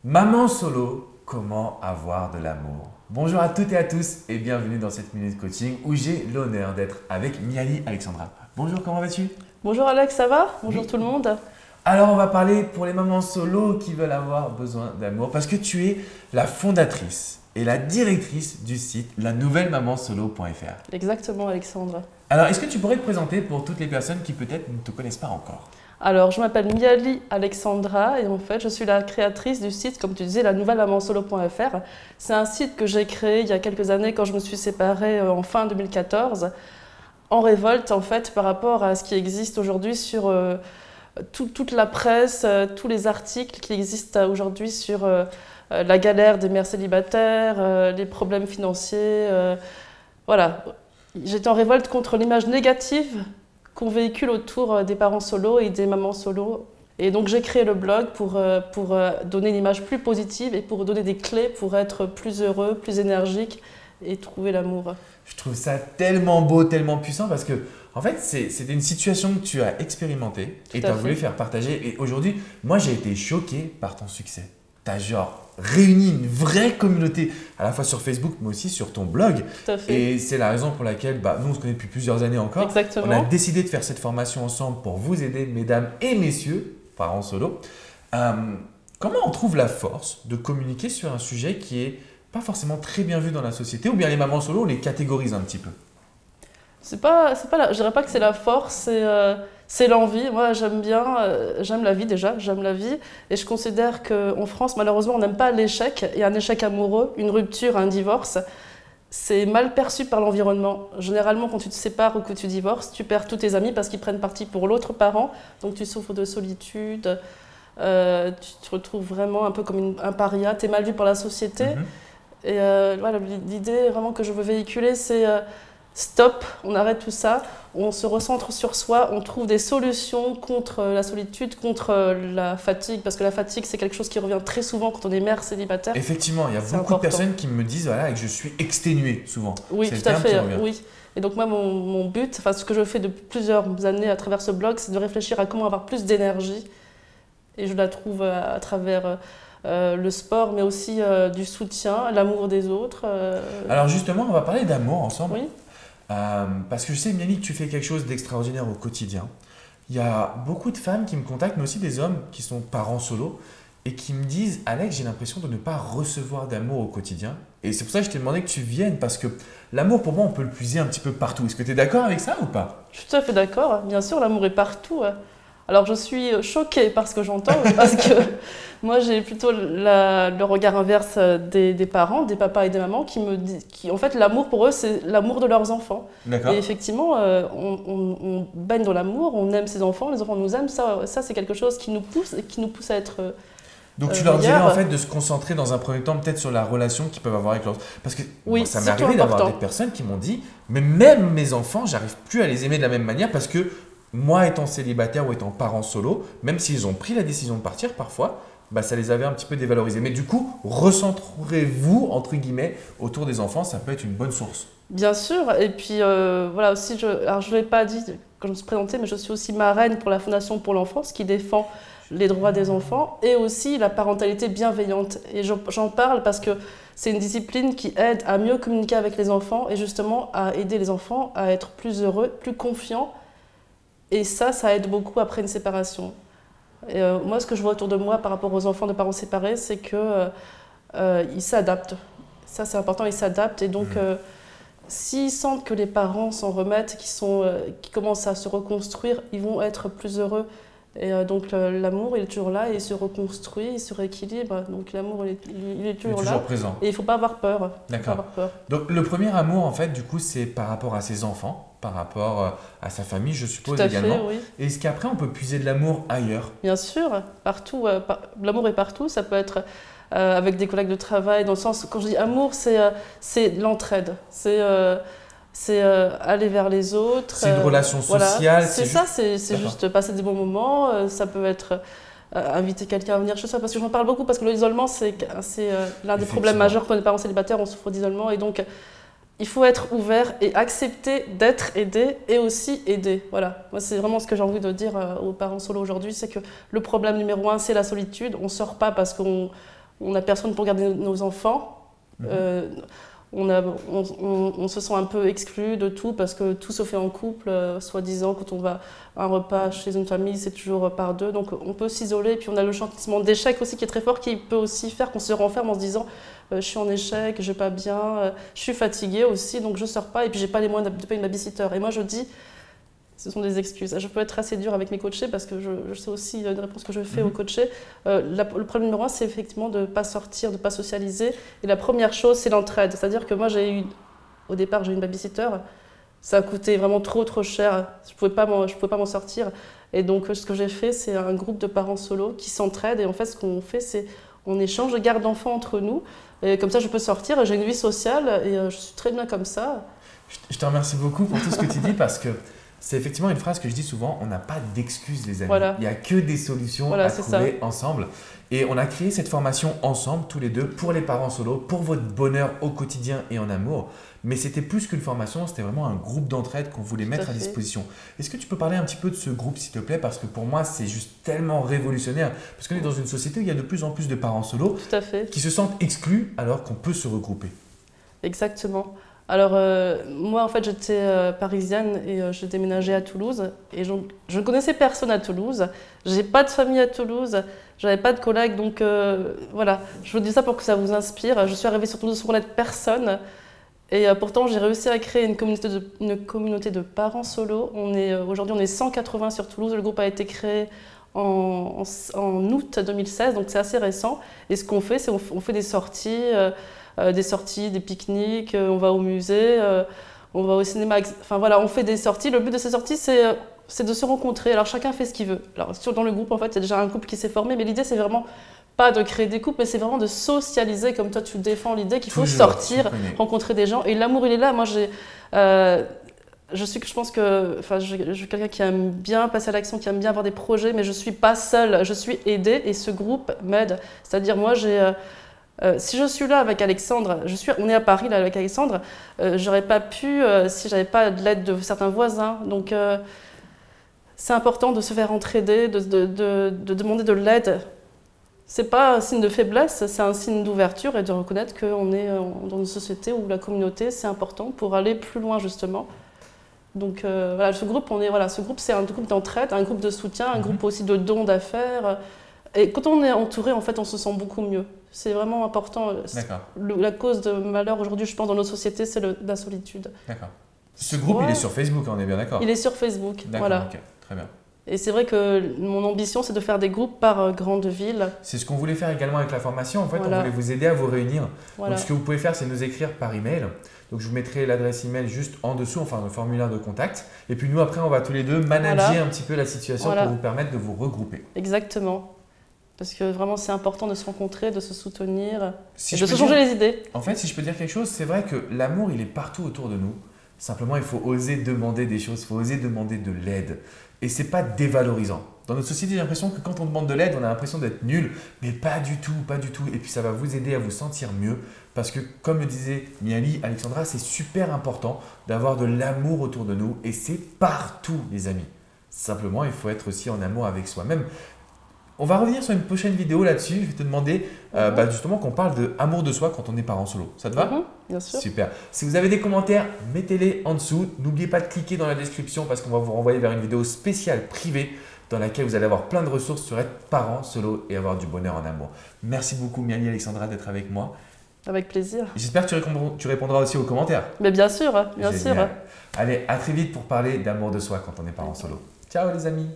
Maman solo, comment avoir de l'amour? Bonjour à toutes et à tous et bienvenue dans cette minute coaching où j'ai l'honneur d'être avec Miali Alexandra. Bonjour, comment vas-tu? Bonjour Alex, ça va? Bonjour Oui. tout le monde. Alors on va parler pour les mamans solo qui veulent avoir besoin d'amour parce que tu es la fondatrice et la directrice du site lanouvellemamansolo.fr. Exactement Alexandre. Alors est-ce que tu pourrais te présenter pour toutes les personnes qui peut-être ne te connaissent pas encore? Alors je m'appelle Miali Alexandra et en fait je suis la créatrice du site, comme tu disais, lanouvellemamansolo.fr. C'est un site que j'ai créé il y a quelques années quand je me suis séparée en fin 2014, en révolte en fait par rapport à ce qui existe aujourd'hui sur toute la presse, tous les articles qui existent aujourd'hui sur la galère des mères célibataires, les problèmes financiers. Voilà, j'étais en révolte contre l'image négative qu'on véhicule autour des parents solos et des mamans solos. Et donc j'ai créé le blog pour donner une image plus positive et pour donner des clés pour être plus heureux, plus énergique et trouver l'amour. Je trouve ça tellement beau, tellement puissant parce que en fait c'était une situation que tu as expérimentée et tu as voulu faire partager. Et aujourd'hui, moi j'ai été choqué par ton succès. Tu as genre réuni une vraie communauté à la fois sur Facebook mais aussi sur ton blog. Tout à fait. Et c'est la raison pour laquelle nous on se connaît depuis plusieurs années encore. Exactement. On a décidé de faire cette formation ensemble pour vous aider, mesdames et messieurs, parents solo. Comment on trouve la force de communiquer sur un sujet qui est pas forcément très bien vu dans la société, ou bien les mamans solo, on les catégorise un petit peu? C'est pas je dirais pas que c'est la force, c'est l'envie. Moi, j'aime bien, j'aime la vie déjà, j'aime la vie. Et je considère qu'en France, malheureusement, on n'aime pas l'échec. Et un échec amoureux, une rupture, un divorce, c'est mal perçu par l'environnement. Généralement, quand tu te sépares ou que tu divorces, tu perds tous tes amis parce qu'ils prennent parti pour l'autre parent. Donc tu souffres de solitude, tu te retrouves vraiment un peu comme un paria, tu es mal vu par la société. Et voilà, l'idée vraiment que je veux véhiculer, c'est stop, on arrête tout ça, on se recentre sur soi, on trouve des solutions contre la solitude, contre la fatigue, parce que la fatigue, c'est quelque chose qui revient très souvent quand on est mère célibataire. Effectivement, il y a beaucoup important. de personnes qui me disent voilà, que je suis exténué souvent. Oui, C'est tout à le terme qui fait, revient. oui. Et donc moi, mon but, enfin ce que je fais depuis plusieurs années à travers ce blog, c'est de réfléchir à comment avoir plus d'énergie. Et je la trouve à travers le sport, mais aussi du soutien, l'amour des autres. Alors justement, on va parler d'amour ensemble. Oui. Parce que je sais, Miani, que tu fais quelque chose d'extraordinaire au quotidien. Il y a beaucoup de femmes qui me contactent, mais aussi des hommes qui sont parents solo et qui me disent Alex, j'ai l'impression de ne pas recevoir d'amour au quotidien. Et c'est pour ça que je t'ai demandé que tu viennes, parce que l'amour, pour moi, on peut le puiser un petit peu partout. Est-ce que tu es d'accord avec ça ou pas? Je suis tout à fait d'accord. Bien sûr, l'amour est partout. Alors je suis choquée par ce que j'entends, parce que moi j'ai plutôt le regard inverse des parents, des papas et des mamans qui me disent, en fait l'amour pour eux c'est l'amour de leurs enfants. D'accord. Et effectivement on baigne dans l'amour, on aime ses enfants, les enfants nous aiment, ça c'est quelque chose qui nous pousse à être Donc tu leur dirais meilleurs. en fait de se concentrer dans un premier temps peut-être sur la relation qu'ils peuvent avoir avec leurs... Parce que Oui, moi, ça m'est surtout arrivé d'avoir important. des personnes qui m'ont dit mais même mes enfants, j'arrive plus à les aimer de la même manière parce que moi étant célibataire ou étant parent solo, même s'ils ont pris la décision de partir parfois, ça les avait un petit peu dévalorisés. Mais du coup, recentrez-vous entre guillemets autour des enfants, ça peut être une bonne source. Bien sûr, et puis voilà aussi, alors je ne l'ai pas dit quand je me suis présentée, mais je suis aussi marraine pour la Fondation pour l'enfance qui défend les droits des enfants et aussi la parentalité bienveillante. Et j'en parle parce que c'est une discipline qui aide à mieux communiquer avec les enfants et justement à aider les enfants à être plus heureux, plus confiants. Et ça aide beaucoup après une séparation. Et moi, ce que je vois autour de moi par rapport aux enfants de parents séparés, c'est qu'ils s'adaptent. Ça, c'est important, ils s'adaptent. Et donc, s'ils sentent que les parents s'en remettent, qu'ils commencent à se reconstruire, ils vont être plus heureux. Et donc, l'amour, il est toujours là, et il se reconstruit, il se rééquilibre. Donc, l'amour, il est toujours là. Présent. Et il ne faut pas avoir peur. D'accord. Donc, le premier amour, en fait, du coup, c'est par rapport à ses enfants, par rapport à sa famille, je suppose, Tout à également. fait, oui. Et est-ce qu'après, on peut puiser de l'amour ailleurs? Bien sûr, partout. L'amour est partout. Ça peut être avec des collègues de travail, dans le sens, quand je dis amour, c'est l'entraide. C'est aller vers les autres. C'est une relation sociale. Voilà. C'est ça, c'est juste passer des bons moments. Ça peut être inviter quelqu'un à venir chez soi. Parce que j'en parle beaucoup, parce que l'isolement, c'est l'un des problèmes majeurs quand on est parents célibataires, on souffre d'isolement. Et donc, il faut être ouvert et accepter d'être aidé et aussi aider. Voilà. Moi, c'est vraiment ce que j'ai envie de dire aux parents solo aujourd'hui, c'est que le problème numéro 1, c'est la solitude. On ne sort pas parce qu'on on n'a personne pour garder nos enfants. On se sent un peu exclu de tout parce que tout se fait en couple, soi-disant quand on va à un repas chez une famille c'est toujours par deux, donc on peut s'isoler et puis on a le sentiment d'échec aussi qui est très fort qui peut aussi faire qu'on se renferme en se disant je suis en échec, je vais pas bien, je suis fatiguée aussi donc je sors pas et puis j'ai pas les moyens de payer une babysitter et moi je dis ce sont des excuses. Je peux être assez dure avec mes coachés parce que je sais aussi une réponse que je fais aux coachés. Le problème numéro un, c'est effectivement de ne pas sortir, de ne pas socialiser. Et la première chose, c'est l'entraide. C'est-à-dire que moi, au départ, j'ai eu une babysitter. Ça a coûté vraiment trop cher. Je ne pouvais pas m'en sortir. Et donc, ce que j'ai fait, c'est un groupe de parents solo qui s'entraident. Et en fait, ce qu'on fait, c'est on échange de garde d'enfants entre nous. Et comme ça, je peux sortir. J'ai une vie sociale et je suis très bien comme ça. Je te remercie beaucoup pour tout ce que tu dis parce que c'est effectivement une phrase que je dis souvent, on n'a pas d'excuses les amis, voilà. Il n'y a que des solutions à trouver ensemble. Et on a créé cette formation ensemble, tous les deux, pour les parents solo, pour votre bonheur au quotidien et en amour. Mais c'était plus qu'une formation, c'était vraiment un groupe d'entraide qu'on voulait mettre à disposition. Est-ce que tu peux parler un petit peu de ce groupe s'il te plaît? Parce que pour moi c'est juste tellement révolutionnaire. Parce qu'on est dans une société où il y a de plus en plus de parents solo qui se sentent exclus alors qu'on peut se regrouper. Exactement. Alors, moi, en fait, j'étais parisienne et j'ai déménagé à Toulouse. Et je ne connaissais personne à Toulouse. J'ai pas de famille à Toulouse. J'avais pas de collègues. Donc, voilà. Je vous dis ça pour que ça vous inspire. Je suis arrivée sur Toulouse sans connaître personne. Et pourtant, j'ai réussi à créer une communauté de parents solo. Aujourd'hui, on est 180 sur Toulouse. Le groupe a été créé en août 2016. Donc, c'est assez récent. Et ce qu'on fait, c'est on fait des sorties. Des pique-niques, on va au musée, on va au cinéma. Enfin voilà, on fait des sorties. Le but de ces sorties, c'est de se rencontrer. Alors chacun fait ce qu'il veut. Alors dans le groupe, en fait, il y a déjà un couple qui s'est formé, mais l'idée, c'est vraiment pas de créer des couples, mais c'est vraiment de socialiser, comme toi tu défends l'idée qu'il faut sortir, rencontrer des gens. Et l'amour, il est là. Moi, je pense que je suis quelqu'un qui aime bien passer à l'action, qui aime bien avoir des projets, mais je suis pas seule. Je suis aidée et ce groupe m'aide. C'est-à-dire, moi, si je suis là avec Alexandre, on est à Paris là avec Alexandre, j'aurais pas pu si j'avais pas de l'aide de certains voisins. Donc c'est important de se faire entraider, de demander de l'aide. C'est pas un signe de faiblesse, c'est un signe d'ouverture et de reconnaître qu'on est dans une société où la communauté c'est important pour aller plus loin justement. Donc voilà, ce groupe c'est un groupe d'entraide, un groupe de soutien, un groupe aussi de dons d'affaires. Et quand on est entouré, en fait, on se sent beaucoup mieux. C'est vraiment important. La cause de malheur aujourd'hui, je pense, dans notre société, c'est la solitude. D'accord. Ce groupe, il est sur Facebook, on est bien d'accord? Il est sur Facebook, voilà. Ok, très bien. Et c'est vrai que mon ambition, c'est de faire des groupes par grande ville. C'est ce qu'on voulait faire également avec la formation. En fait, on voulait vous aider à vous réunir. Donc, ce que vous pouvez faire, c'est nous écrire par email. Donc, je vous mettrai l'adresse email juste en dessous, enfin, le formulaire de contact. Et puis, nous, après, on va tous les deux manager un petit peu la situation pour vous permettre de vous regrouper. Exactement. Parce que vraiment, c'est important de se rencontrer, de se soutenir, et de se changer les idées. En fait, si je peux dire quelque chose, c'est vrai que l'amour, il est partout autour de nous. Simplement, il faut oser demander des choses, il faut oser demander de l'aide. Et c'est pas dévalorisant. Dans notre société, j'ai l'impression que quand on demande de l'aide, on a l'impression d'être nul. Mais pas du tout, pas du tout. Et puis, ça va vous aider à vous sentir mieux. Parce que, comme le disait Miali, Alexandra, c'est super important d'avoir de l'amour autour de nous. Et c'est partout, les amis. Simplement, il faut être aussi en amour avec soi-même. On va revenir sur une prochaine vidéo là-dessus. Je vais te demander justement qu'on parle de amour de soi quand on est parent solo. Ça te va? Bien sûr. Super. Si vous avez des commentaires, mettez-les en dessous. N'oubliez pas de cliquer dans la description parce qu'on va vous renvoyer vers une vidéo spéciale privée dans laquelle vous allez avoir plein de ressources sur être parent solo et avoir du bonheur en amour. Merci beaucoup Miali et Alexandra d'être avec moi. Avec plaisir. J'espère que tu répondras aussi aux commentaires. Mais bien sûr, bien sûr. Allez, à très vite pour parler d'amour de soi quand on est parent solo. Ciao les amis.